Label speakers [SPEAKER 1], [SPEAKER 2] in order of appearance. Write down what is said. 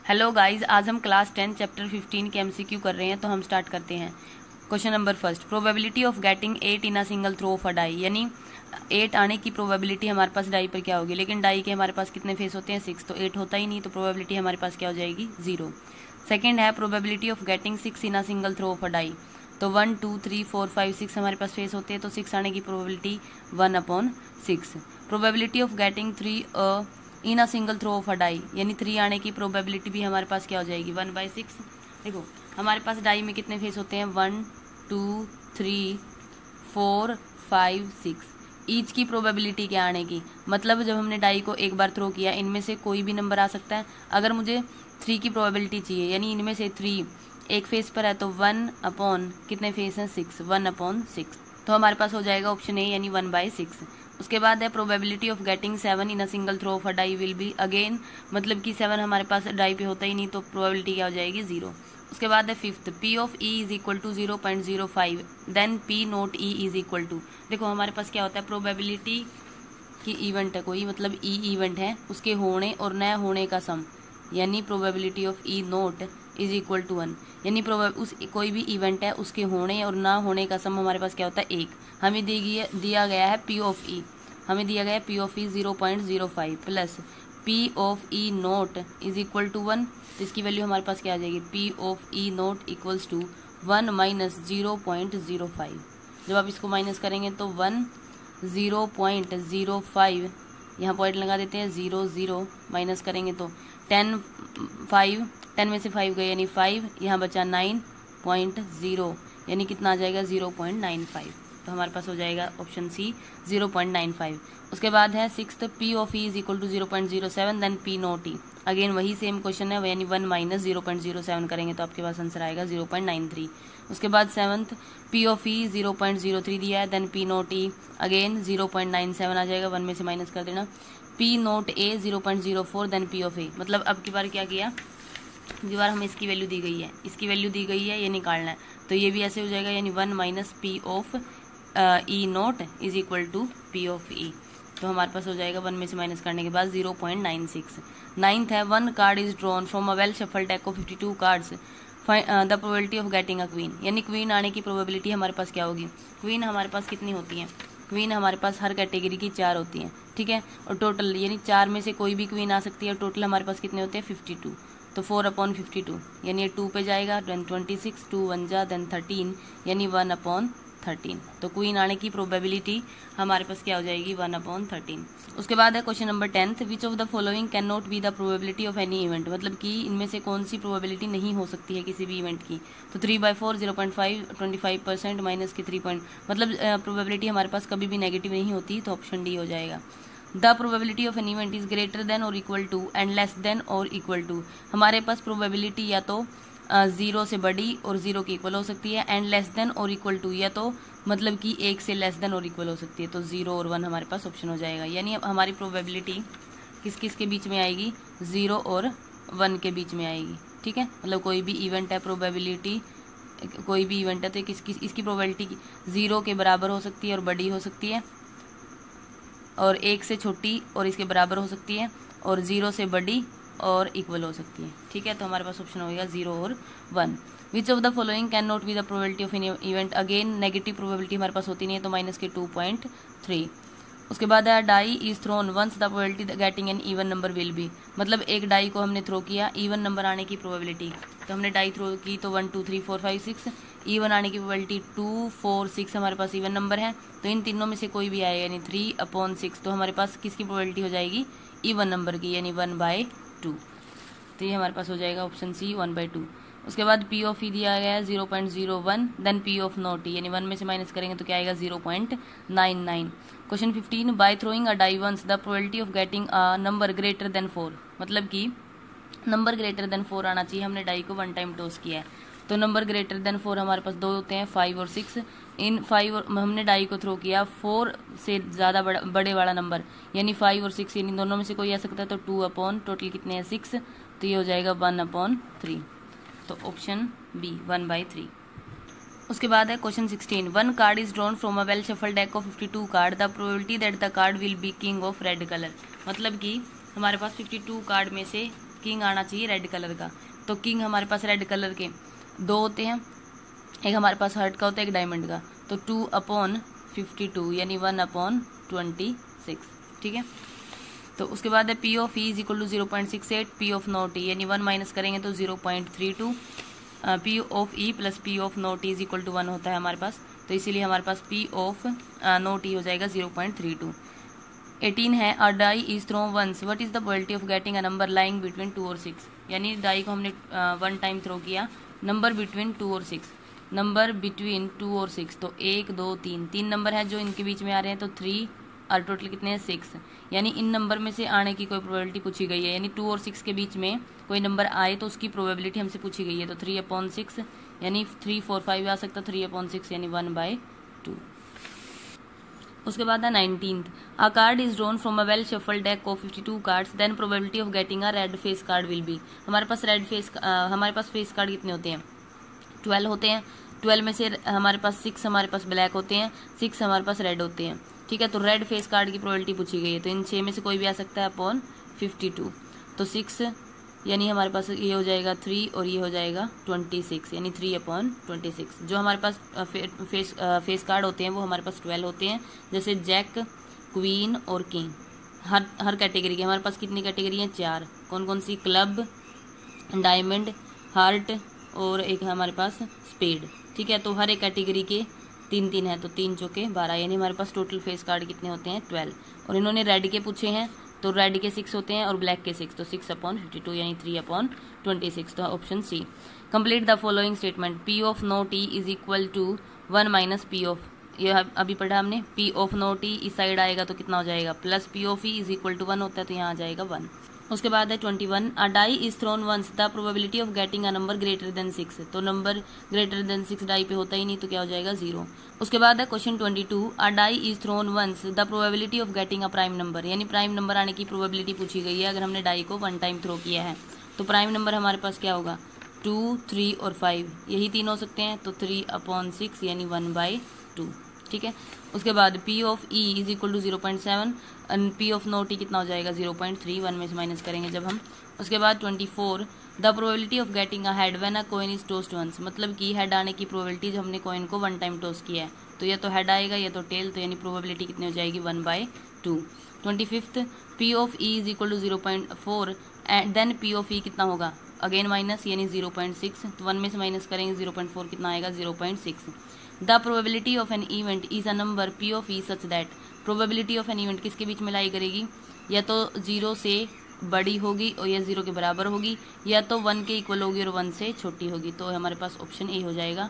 [SPEAKER 1] Hello guys, आज हम class 10 chapter 15 के एमसीक्यू कर रहे हैं, तो हम स्टार्ट करते हैं। Question number first, probability of getting 8 in a single throw of a die, यानी 8 आने की प्रोबेबिलिटी हमारे पास डाई पर क्या होगी। लेकिन डाई के हमारे पास कितने फेस होते हैं, 6, तो 8 होता ही नहीं, तो प्रोबेबिलिटी हमारे पास क्या हो जाएगी, 0। सेकेंड है probability of getting 6 in a single throw of a die, तो 1 2 3 4 5 6 हमारे पास फेस होते हैं, तो 6 आने की probability 1/6। Probability of getting 3 in a single throw of a die, यानी 3 आने की प्रोबेबिलिटी भी हमारे पास क्या हो जाएगी, 1/6। देखो हमारे पास डाई में कितने फेस होते हैं, 1 2 3 4 5 6, ईच की प्रोबेबिलिटी क्या आने की, मतलब जब हमने डाई को एक बार थ्रो किया, इनमें से कोई भी नंबर आ सकता है। अगर मुझे 3 की प्रोबेबिलिटी चाहिए, यानी इनमें से 3 एक फेस पर है, तो 1 अपॉन कितने फेस हैं, 6, 1/6, तो हमारे पास हो जाएगा ऑप्शन ए, यानी 1/6। उसके बाद है probability of getting 7 in a single throw of a die will be again, मतलब कि 7 हमारे पास डाई पे होता ही नहीं, तो प्रोबेबिलिटी क्या हो जाएगी, 0। उसके बाद है fifth, P of E is equal to 0.05, then P not E is equal to. देखो हमारे पास क्या होता है, प्रोबेबिलिटी की इवेंट है कोई, मतलब ई इवेंट है, उसके होने और न होने का सम, यानी probability of E not is equal to 1, यानी उस कोई भी इवेंट है उसके होने और ना होने का सम हमारे पास क्या होता है, 1। हमें दिया गया है पी ऑफ ई, हमें दिया गया है P of E 0.05 plus P of E not is equal to 1, तो इसकी वैल्यू हमारे पास क्या आ जाएगी, P of E not equals to 1 minus 0.05। जब आप इसको माइनस करेंगे तो 1 0.05, यहाँ पॉइंट लगा देते हैं, 0 0 माइनस करेंगे तो 10 में से 5 गए, यानी 5, यहाँ बचा 9.0, यानी कितना आ जाएगा, 0.95, तो हमारे पास हो जाएगा ऑप्शन सी 0.95। उसके बाद है sixth, P of E is equal to 0.07, then P not E, again वही सेम क्वेश्चन है, यानी 1 माइनस 0.07 करेंगे तो आपके पास आंसर आएगा 0.93। उसके बाद सेवंथ, पी ऑफ ई 0.03 दिया है, then P not E again 0.97 आ जाएगा, 1 में से माइनस कर देना, P not A 0.04, then P of A, मतलब अब की बार क्या किया, की बार हमें इसकी वैल्यू दी गई है, इसकी वैल्यू दी गई है, ये निकालना है, तो ये भी ऐसे हो जाएगा, यानी 1 minus P of E not is equal to P of E, तो हमारे पास हो जाएगा 1 में से माइनस करने के बाद 0.96। नाइन्थ है, 1 card is drawn from a well shuffle deck of 52 cards, the probability of getting a queen, यानी क्वीन आने की प्रोबेबिलिटी हमारे पास क्या होगी। क्वीन हमारे पास कितनी होती है, क्वीन हमारे पास हर कैटेगरी की 4 होती हैं, ठीक है, और टोटल यानी 4 में से कोई भी क्वीन आ सकती है, और टोटल हमारे पास कितने होते हैं, 52, तो 4/52, यानी ये 2 पे जाएगा, 26, 2 1 जा, देन 13, यानी 1/13, तो क्वीन आने की प्रोबेबिलिटी हमारे पास क्या हो जाएगी, 1/13। उसके बाद है question number 10th, which of the following can not be the probability of any event, मतलब कि इनमें से कौन सी प्रोबेबिलिटी नहीं हो सकती है किसी भी इवेंट की, तो 3/4, 0.5, 25% माइनस की 3 मतलब प्रोबेबिलिटी हमारे पास कभी भी नेगेटिव नहीं होती, तो ऑप्शन डी हो जाएगा। The probability of an event is greater than और equal to and less than और इक्वल टू, हमारे पास प्रोबेबिलिटी या तो 0 से बड़ी और 0 के इक्वल हो सकती है, एंड लेस देन और इक्वल टू, या तो मतलब कि 1 से लेस देन और इक्वल हो सकती है, तो 0 और 1 हमारे पास ऑप्शन हो जाएगा, यानी हमारी प्रोबेबिलिटी किस किस के बीच में आएगी, 0 और 1 के बीच में आएगी, ठीक है, मतलब कोई भी इवेंट है, प्रोबेबिलिटी कोई भी इवेंट है तो इसकी प्रोबेबिलिटी 0 के बराबर हो सकती है और बड़ी हो सकती है, और 1 से छोटी और इसके बराबर हो सकती है, और 0 से बड़ी और इक्वल हो सकती है, ठीक है, तो हमारे पास ऑप्शन होगा 0 और 1। Which of the following can not be the probability of an event, again negative probability हमारे पास होती नहीं है, तो माइनस के 2.3। उसके बाद है die is thrown once the probability getting an even number will be, मतलब एक डाई को हमने थ्रो किया, इवन नंबर आने की प्रोबेबिलिटी, तो हमने डाई थ्रो की तो 1 2 3 4 5 6, इवन आने की प्रोबेबिलिटी 2 4 6 हमारे पास इवन नंबर है, तो इन तीनों में से कोई भी आएगा, यानी 3/6, तो हमारे पास किसकी प्रोबेबिलिटी हो जाएगी, इवन नंबर की, यानी 1/2, तो ये हमारे पास हो जाएगा ऑप्शन सी 1/2। उसके बाद पी ऑफ ई दिया गया है 0.01, देन पी ऑफ नोट ई, यानी 1 में से माइनस करेंगे तो क्या आएगा, 0.99। Question 15, by throwing a die once the probability of getting a number greater than 4, मतलब कि नंबर ग्रेटर देन 4 आना चाहिए, हमने डाई को 1 टाइम टॉस किया है, तो नंबर ग्रेटर देन 4 हमारे पास 2 होते हैं, 5 और 6, इन 5 हमने डाई को थ्रो किया 4 से ज़्यादा बड़े वाला नंबर, यानी 5 और 6, यानी दोनों में से कोई आ सकता है, तो 2 अपॉन टोटल कितने हैं, 6, तो ये हो जाएगा 1/3, तो ऑप्शन बी 1/3। उसके बाद है question 16, 1 card is drawn from a well shuffle deck of 52 card, the probability that the card will be king of red colour, मतलब कि हमारे पास 52 कार्ड में से किंग आना चाहिए रेड कलर का। तो किंग हमारे पास रेड कलर के 2 होते हैं, एक हमारे पास हार्ट का होता है, एक डायमंड का। तो 2/52 यानी 1/26, ठीक है। तो उसके बाद है P of E is equal to 0.68, P of not E यानी 1 माइनस करेंगे तो 0.32, P of E plus P of not E is equal to 1 होता है हमारे पास। तो इसीलिए हमारे पास पी ऑफ नॉट ई हो जाएगा 0.32। 18 है a die is throw once, what is the probability of getting a number lying between 2 और 6, यानी डाई को हमने 1 टाइम थ्रो किया, नंबर बिटवीन 2 और 6, नंबर बिटवीन 2 और 6, तो 1 2 3 नंबर है जो इनके बीच में आ रहे हैं, तो 3 और टोटल कितने हैं 6, यानी इन नंबर में से आने की कोई प्रोबेबिलिटी पूछी गई है, यानी 2 और 6 के बीच में कोई नंबर आए तो उसकी प्रोबेबिलिटी हमसे पूछी गई है। तो 3/6 यानी 3 4 5 आ सकता, 3/6 यानी 1/2। उसके बाद है 19th, a card is drawn from a well shuffled deck of 52 cards, then probability of getting a red face card will be. हमारे पास फेस कार्ड कितने होते हैं, 12 होते हैं। 12 में से हमारे पास 6 हमारे पास ब्लैक होते हैं, 6 हमारे पास रेड होते हैं, ठीक है। तो रेड फेस कार्ड की प्रोबेबिलिटी पूछी गई है, तो इन 6 में से कोई भी आ सकता है अपॉन 52। तो 6 यानी हमारे पास ये हो जाएगा 3 और ये हो जाएगा 26, यानी 3/26। जो हमारे पास फेस कार्ड होते हैं वो हमारे पास 12 होते हैं, जैसे जैक, क्वीन और किंग। हर कैटेगरी के हमारे पास कितनी कैटेगरी हैं, 4। कौन कौन सी, क्लब, डायमंड, हार्ट और एक है हमारे पास स्पेड, ठीक है। तो हर एक कैटेगरी के 3 है, तो 3 चौके 12, यानी हमारे पास टोटल फेस कार्ड कितने होते हैं, 12। और इन्होंने रेड के पूछे हैं, तो रेड के 6 होते हैं और ब्लैक के 6, तो 6/52 यानी 3/26। तो option C. Complete the following statement, P of not E is equal to 1 minus P of, ये अभी पढ़ा हमने, पी ऑफ नो टी इस साइड आएगा तो कितना हो जाएगा, plus P of E is equal to 1 होता है, तो यहाँ आ जाएगा 1। उसके बाद है 21, a die is thrown once, the probability of getting a number greater than 6, तो नंबर ग्रेटर देन 6 डाई पे होता ही नहीं, तो क्या हो जाएगा 0। उसके बाद है question 22, a die is thrown once, the probability of getting a prime number, यानी प्राइम नंबर आने की प्रोबेबिलिटी पूछी गई है। अगर हमने डाई को 1 टाइम थ्रो किया है तो प्राइम नंबर हमारे पास क्या होगा, 2 3 और 5, यही 3 हो सकते हैं, तो 3/6 यानी 1/2, ठीक है। उसके बाद P of E is equal to 0.7 and P of not E कितना हो जाएगा 0.3, 1 में से माइनस करेंगे जब हम। उसके बाद 24, the probability of getting a head when a coin is tossed once, मतलब कि हेड आने की प्रोबेबिलिटी जब हमने कॉइन को 1 टाइम टॉस किया है, तो ये तो हेड आएगा, ये तो टेल, तो यानी प्रोबेबिलिटी कितनी हो जाएगी 1/2। 25th, P of E is equal to 0.4 and then P of E कितना होगा, अगेन माइनस यानी 0.6, तो 1 में से माइनस करेंगे 0.4 कितना आएगा 0.6। The probability of an event is a number P of E such that, probability of an event किसके बीच में लाई करेगी, या तो 0 से बड़ी होगी और या 0 के बराबर होगी, या तो 1 के इक्वल होगी और 1 से छोटी होगी। तो हमारे पास ऑप्शन ए हो जाएगा।